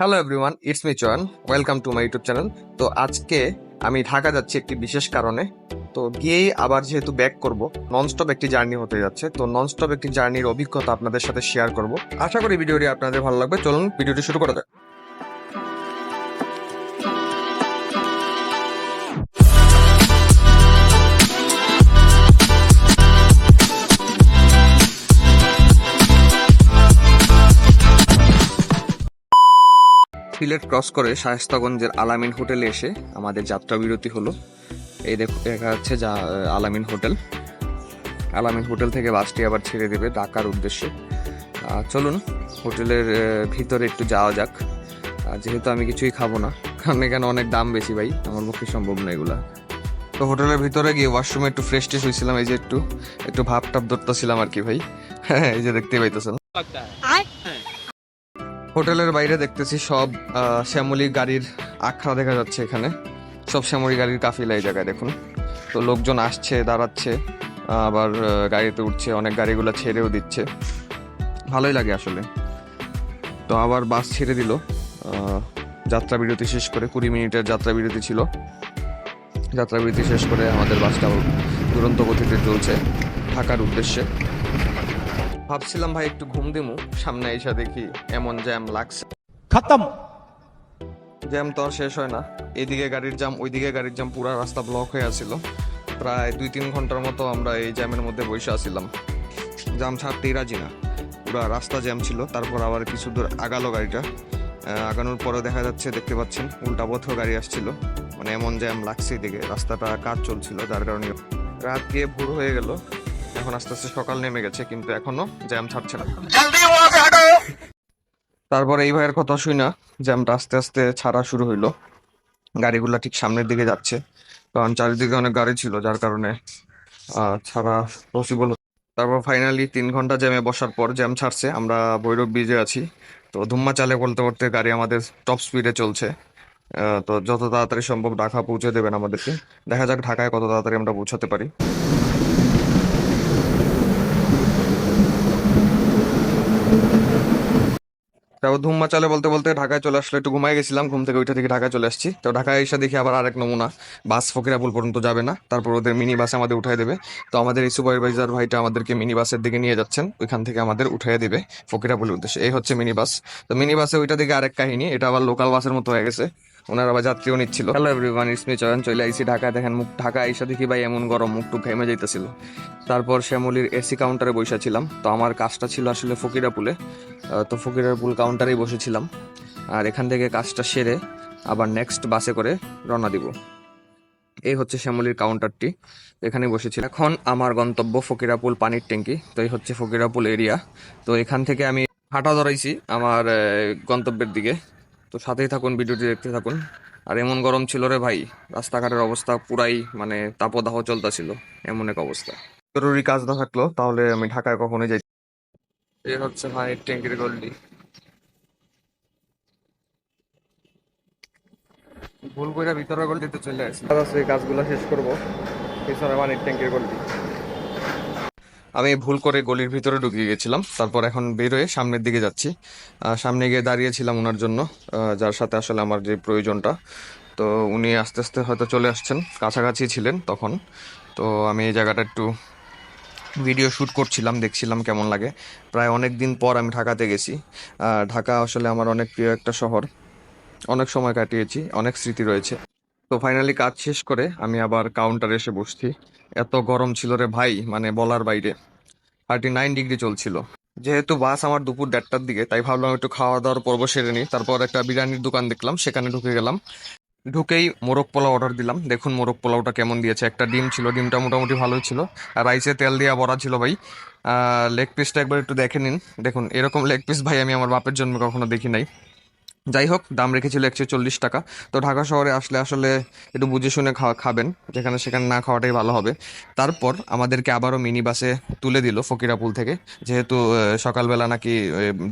Hello everyone, it's me চয়ন। Welcome to my YouTube channel. তো আজকে আমি ঢাকা যাচ্ছি একটি বিশেষ কারণে। তো গিয়েই আবার যেহেতু ব্যাক করব, ননস্টপ একটি জার্নি হতে যাচ্ছে। তো ননস্টপ একটি জার্নির অভিজ্ঞতা আপনাদের সাথে শেয়ার করব। আশা করি ভিডিওটি আপনাদের ভালো লাগবে। চলুন ভিডিওটি শুরু করা যাক। সিলেট ক্রস করে শায়েস্তাগঞ্জের আলামিন হোটেলে এসে আমাদের যাত্রা বিরতি হলো। এই দেখা যাচ্ছে যা আলামিন হোটেল। আলামিন হোটেল থেকে বাসটি আবার ছেড়ে দেবে ঢাকার উদ্দেশ্যে। চলুন হোটেলের ভিতরে একটু যাওয়া যাক। যেহেতু আমি কিছুই খাবো না, কারণ এখানে অনেক দাম বেশি ভাই, আমার পক্ষে সম্ভব না এগুলা। তো হোটেলের ভিতরে গিয়ে ওয়াশরুমে একটু ফ্রেশ ট্রেশ হয়েছিলাম, এই যে একটু ভাব টাপ ধরতেছিলাম আর কি ভাই। হ্যাঁ, এই যে দেখতেই পাইতেছেন। হোটেলের বাইরে দেখতেছি সব শ্যামলী গাড়ির আখড়া দেখা যাচ্ছে। এখানে সব শ্যামলী গাড়ির কাফিলা এই জায়গায় দেখুন। তো লোকজন আসছে, দাঁড়াচ্ছে, আবার গাড়িতে উঠছে, অনেক গাড়িগুলো ছেড়েও দিচ্ছে। ভালোই লাগে আসলে। তো আবার বাস ছেড়ে দিল যাত্রা বিরতি শেষ করে। 20 মিনিটের যাত্রা বিরতি ছিল। যাত্রা বিরতি শেষ করে আমাদের বাসটা দুরন্ত গতিতে চলছে ঢাকার উদ্দেশ্যে। ভাবছিলাম ভাই একটু ঘুম দিমু, সামনে এসে দেখি এমন জ্যাম লাগছে। খতম। জ্যাম তো আর শেষ হয় না। এদিকে গাড়ির জ্যাম, ওইদিকে গাড়ির জ্যাম, পুরা রাস্তা ব্লক হয়ে আছিল। প্রায় 2-3 ঘন্টার মতো আমরা এই জ্যামের মধ্যে বসে আছিলাম। জ্যাম ছাড়তেই রাজি না, পুরা রাস্তা জ্যাম ছিল। তারপর আবার কিছু দূর আগালো গাড়িটা। আগানোর পরে দেখা যাচ্ছে, দেখতে পাচ্ছেন উল্টা পথেও গাড়ি আসছিল। মানে এমন জ্যাম লাগছে এদিকে, রাস্তাটা কাজ চলছিল, যার কারণে রাত গিয়ে ভোর হয়ে গেল। এখন আস্তে আস্তে সকাল নেমে গেছে, কিন্তু এখনো জ্যাম ছাড়ছে না। তারপর এই ভাইয়ের কথা শুই না, জ্যামটা আস্তে আস্তে ছাড়া শুরু হইলো। গাড়িগুলা ঠিক সামনের দিকে যাচ্ছে, কারণ চারিদিকে অনেক গাড়ি ছিল, যার কারণে ছাড়া পসিবল। তারপর ফাইনালি 3 ঘন্টা জ্যামে বসার পর জ্যাম ছাড়ছে। আমরা ভৈরব ব্রিজে আছি। তো ধুম্মা চালে বলতে বলতে গাড়ি আমাদের টপ স্পিডে চলছে। তো যত তাড়াতাড়ি সম্ভব ঢাকা পৌঁছে দেবেন আমাদেরকে। দেখা যাক ঢাকায় কত তাড়াতাড়ি আমরা পৌঁছাতে পারি। তারপর ধুম্মা চালে বলতে বলতে ঢাকায় চলে আসলে, একটু ঘুমাই গেছিলাম, ঘুম থেকে উঠে থেকে ঢাকায় চলে আসছি। তো ঢাকায় এসে দেখি আবার আরেক নমুনা, বাস ফকিরাপুল পর্যন্ত যাবে না, তারপর ওদের মিনি বাসে আমাদের উঠাই দেবে। তো আমাদের এই সুপারভাইজার ভাইটা আমাদেরকে মিনি বাসের দিকে নিয়ে যাচ্ছেন, ওইখান থেকে আমাদের উঠাই দেবে ফকিরাপুলের উদ্দেশ্যে। এই হচ্ছে মিনি বাস। তো মিনি বাসে ওইটা দিকে আরেক কাহিনী, এটা আবার লোকাল বাসের মতো হয়ে গেছে। ওনারা আবার যাত্রীও নিচ্ছিল। হ্যালো এভরিওয়ান, ইটস মি চয়ন। চলে আইসি ঢাকায়। দেখেন মুখ, ঢাকা আইসা দেখি ভাই এমন গরম, মুখ টুক ঘেমে যাইতেছিল। তারপর শ্যামলীর এসি কাউন্টারে বসেছিলাম। তো আমার কাজটা ছিল আসলে ফকিরাপুলে। তো ফকিরাপুল কাউন্টারেই বসেছিলাম। আর এখান থেকে কাজটা সেরে আবার নেক্সট বাসে করে রওনা দিব। এই হচ্ছে শ্যামলীর কাউন্টারটি, এখানে বসেছিলাম। এখন আমার গন্তব্য ফকিরাপুল পানির ট্যাঙ্কি। তো এই হচ্ছে ফকিরাপুল এরিয়া। তো এখান থেকে আমি হাঁটা ধরাইছি আমার গন্তব্যের দিকে। তো সাথেই থাকুন, ভিডিওটি দেখতে থাকুন। আর এমন গরম ছিল রে ভাই, রাস্তাঘাটের অবস্থা পুরাই মানে তাপদাহ চলতেছিল, এমন এক অবস্থা। জরুরি কাজ না থাকলো তাহলে আমি ঢাকায় কখনোই যাই। এই হচ্ছে পানির ট্যাঙ্কির গল্লি। ভুল করে ভিতরে গল্লিতে চলে আসি, এই কাজগুলো শেষ করবো। পিছনে পানির ট্যাঙ্কির গল্লি। আমি ভুল করে গলির ভিতরে ঢুকে গেছিলাম। তারপর এখন বেরোয় সামনের দিকে যাচ্ছি। সামনে গিয়ে দাঁড়িয়েছিলাম ওনার জন্য, যার সাথে আসলে আমার যে প্রয়োজনটা। তো উনি আস্তে আস্তে হয়তো চলে আসছেন, কাছাকাছি ছিলেন তখন। তো আমি এই জায়গাটা একটু ভিডিও শ্যুট করছিলাম, দেখছিলাম কেমন লাগে। প্রায় অনেক দিন পর আমি ঢাকাতে গেছি। ঢাকা আসলে আমার অনেক প্রিয় একটা শহর, অনেক সময় কাটিয়েছি, অনেক স্মৃতি রয়েছে। তো ফাইনালি কাজ শেষ করে আমি আবার কাউন্টারে এসে বসছি। এত গরম ছিল রে ভাই, মানে বলার বাইরে। 39 ডিগ্রি চলছিল। যেহেতু বাস আমার দুপুর 1:30টার দিকে, তাই ভাবলাম একটু খাওয়া দাওয়ার পর্ব সেরে নিই। তারপর একটা বিরিয়ানির দোকান দেখলাম, সেখানে ঢুকে গেলাম। ঢুকেই মোরগ পোলাও অর্ডার দিলাম। দেখুন মোরগ পোলাওটা কেমন দিয়েছে। একটা ডিম ছিল, ডিমটা মোটামুটি ভালোই ছিল। আর রাইসে তেল দিয়ে ভরা ছিল ভাই। লেগ পিসটা একবার একটু দেখে নিন। দেখুন এরকম লেগ পিস ভাই আমি আমার বাপের জন্মে কখনো দেখি নাই। যাই হোক, দাম রেখেছিল 140 টাকা। তো ঢাকা শহরে আসলে আসলে একটু বুঝে শুনে খাবেন, যেখানে সেখানে না খাওয়াটাই ভালো হবে। তারপর আমাদেরকে আবারও মিনি বাসে তুলে দিল ফকিরাপুল থেকে, যেহেতু সকালবেলা নাকি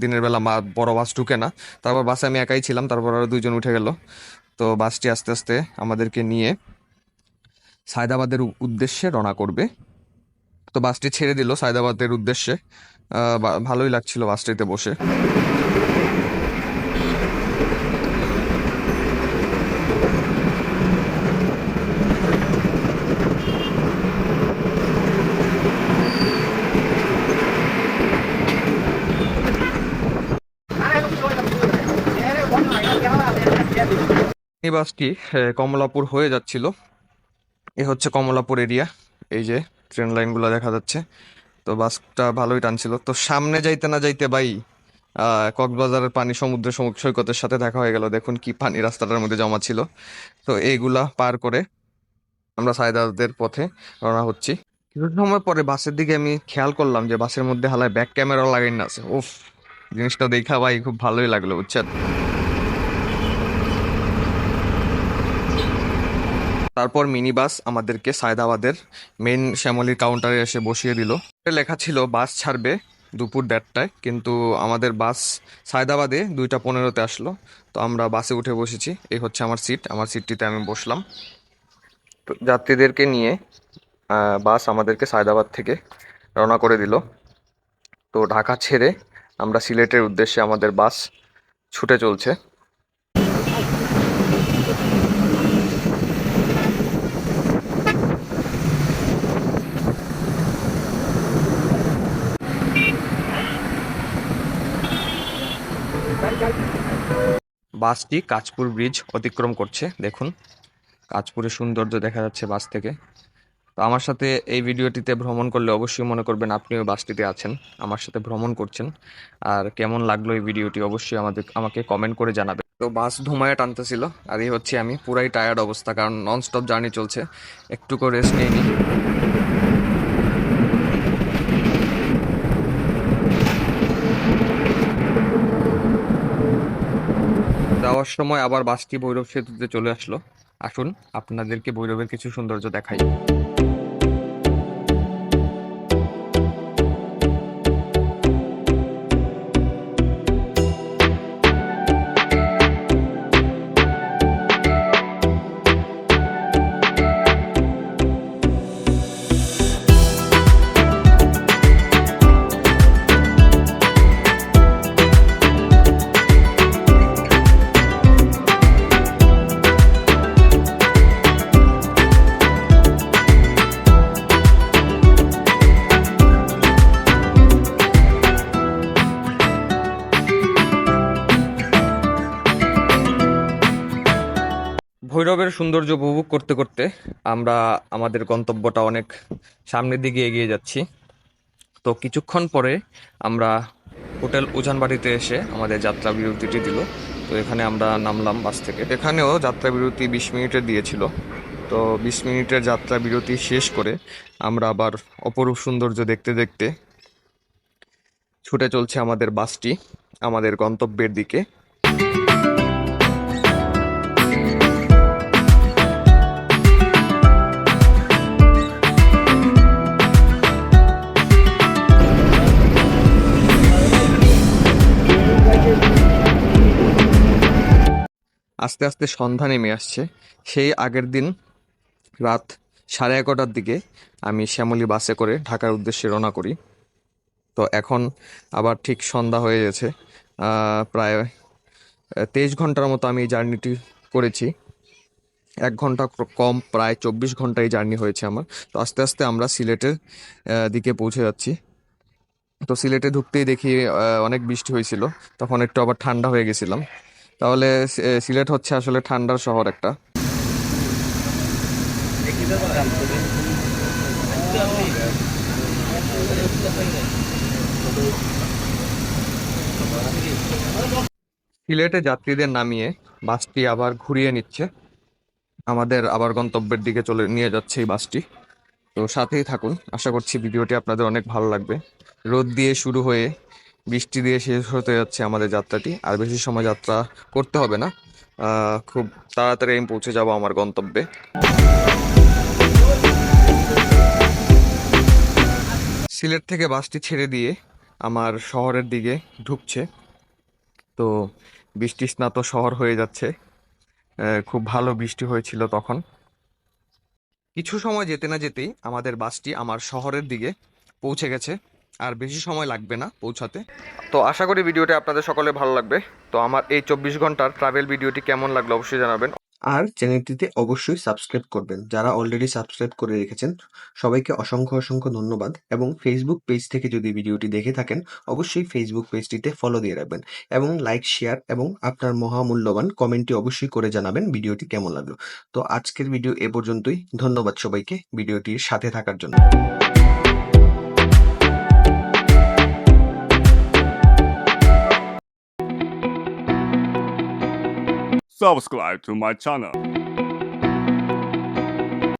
দিনের বেলা বড় বাস ঢুকে না। তারপর বাসে আমি একাই ছিলাম, তারপর আরও 2 জন উঠে গেল। তো বাসটি আস্তে আস্তে আমাদেরকে নিয়ে সায়দাবাদের উদ্দেশ্যে রওনা করবে। তো বাসটি ছেড়ে দিল সায়দাবাদের উদ্দেশ্যে। ভালোই লাগছিল বাসটিতে বসে। এই বাসটি কমলাপুর হয়ে যাচ্ছিল। এ হচ্ছে কমলাপুর এরিয়া, এই যে ট্রেন লাইনগুলো দেখা যাচ্ছে। তো বাসটা ভালোই টানছিল। তো সামনে যাইতে না যাইতে ভাই কক্সবাজারের পানি সৈকতের সাথে দেখা হয়ে গেল। দেখুন কি পানি রাস্তাটার মধ্যে জমা ছিল। তো এইগুলা পার করে আমরা সায়দাবাদের পথে রওনা হচ্ছি। কিছু সময় পরে বাসের দিকে আমি খেয়াল করলাম যে বাসের মধ্যে হালায় ব্যাক ক্যামেরা লাগাই না আছে। উফ, জিনিসটা দেখা ভাই খুব ভালোই লাগলো, বুঝছেন। তারপর মিনি বাস আমাদেরকে সায়দাবাদের মেইন শ্যামলীর কাউন্টারে এসে বসিয়ে দিল। লেখা ছিল বাস ছাড়বে দুপুর 1:30টায়, কিন্তু আমাদের বাস সায়দাবাদে 2:15-তে আসলো। তো আমরা বাসে উঠে বসেছি। এই হচ্ছে আমার সিট, আমার সিটটিতে আমি বসলাম। তো যাত্রীদেরকে নিয়ে বাস আমাদেরকে সায়দাবাদ থেকে রওনা করে দিল। তো ঢাকা ছেড়ে আমরা সিলেটের উদ্দেশ্যে আমাদের বাস ছুটে চলছে। বাসটি কাঁচপুর ব্রিজ অতিক্রম করছে। দেখুন কাঁচপুরের সৌন্দর্য দেখা যাচ্ছে বাস থেকে। তো আমার সাথে এই ভিডিওটিতে ভ্রমণ করলে অবশ্যই মনে করবেন আপনিও বাসটিতে আছেন, আমার সাথে ভ্রমণ করছেন। আর কেমন লাগলো এই ভিডিওটি অবশ্যই আমাকে কমেন্ট করে জানাবেন। তো বাস ধুমায় টানতেছিল, আর এই হচ্ছে আমি পুরাই টায়ার্ড অবস্থা, কারণ নন স্টপ জার্নি চলছে। একটু করে রেস্ট নিইনি। যাওয়ার সময় আবার বাসটি ভৈরব সেতুতে চলে আসলো। আসুন আপনাদেরকে ভৈরবের কিছু সৌন্দর্য দেখাই। ভৈরবের সৌন্দর্য উপভোগ করতে করতে আমরা আমাদের গন্তব্যটা অনেক সামনের দিকে এগিয়ে যাচ্ছি। তো কিছুক্ষণ পরে আমরা হোটেল উজানবাড়িতে এসে আমাদের যাত্রা বিরতিটি দিল। তো এখানে আমরা নামলাম বাস থেকে। এখানেও যাত্রা বিরতি 20 মিনিটের দিয়েছিল। তো 20 মিনিটের যাত্রা বিরতি শেষ করে আমরা আবার অপরূপ সৌন্দর্য দেখতে দেখতে ছুটে চলছে আমাদের বাসটি আমাদের গন্তব্যের দিকে। আস্তে আস্তে সন্ধ্যা নেমে আসছে। সেই আগের দিন রাত 11:30টার দিকে আমি শ্যামলী বাসে করে ঢাকার উদ্দেশ্যে রওনা করি। তো এখন আবার ঠিক সন্ধ্যা হয়ে গেছে। প্রায় 23 ঘন্টার মতো আমি এই জার্নিটি করেছি। 1 ঘন্টা কম, প্রায় 24 ঘন্টা এই জার্নি হয়েছে আমার। তো আস্তে আস্তে আমরা সিলেটের দিকে পৌঁছে যাচ্ছি। তো সিলেটে ঢুকতেই দেখি অনেক বৃষ্টি হয়েছিল, তখন একটু আবার ঠান্ডা হয়ে গেছিলাম। তাহলে সিলেট হচ্ছে আসলে ঠান্ডার শহর একটা। সিলেটে যাত্রীদের নামিয়ে বাসটি আবার ঘুরিয়ে নিচ্ছে, আমাদের আবার গন্তব্যের দিকে চলে নিয়ে যাচ্ছে এই বাসটি। তো সাথেই থাকুন, আশা করছি ভিডিওটি আপনাদের অনেক ভালো লাগবে। রোদ দিয়ে শুরু হয়ে বৃষ্টি দিয়ে শেষ হতে যাচ্ছে আমাদের যাত্রাটি। আর বেশি সময় যাত্রা করতে হবে না, খুব তাড়াতাড়ি আমি পৌঁছে যাব আমার গন্তব্যে। সিলেট থেকে বাসটি ছেড়ে দিয়ে আমার শহরের দিকে ঢুকছে। তো বৃষ্টি স্নাত শহর হয়ে যাচ্ছে। খুব ভালো বৃষ্টি হয়েছিল তখন। কিছু সময় যেতে না যেতেই আমাদের বাসটি আমার শহরের দিকে পৌঁছে গেছে। আর বেশি সময় লাগবে না পৌঁছাতে। তো আশা করি ভিডিওটি আপনাদের সকলে ভালো লাগবে। তো আমার এই 24 ঘন্টার ট্রাভেল ভিডিওটি কেমন লাগলো অবশ্যই জানাবেন। আর চ্যানেলটিতে অবশ্যই সাবস্ক্রাইব করবেন। যারা অলরেডি সাবস্ক্রাইব করে রেখেছেন সবাইকে অসংখ্য অসংখ্য ধন্যবাদ, এবং ফেসবুক পেজ থেকে যদি ভিডিওটি দেখে থাকেন অবশ্যই ফেসবুক পেজটিতে ফলো দিয়ে রাখবেন, এবং লাইক, শেয়ার এবং আপনার মহামূল্যবান কমেন্টটি অবশ্যই করে জানাবেন ভিডিওটি কেমন লাগলো। তো আজকের ভিডিও এ পর্যন্তই। ধন্যবাদ সবাইকে ভিডিওটির সাথে থাকার জন্য। Subscribe to my channel.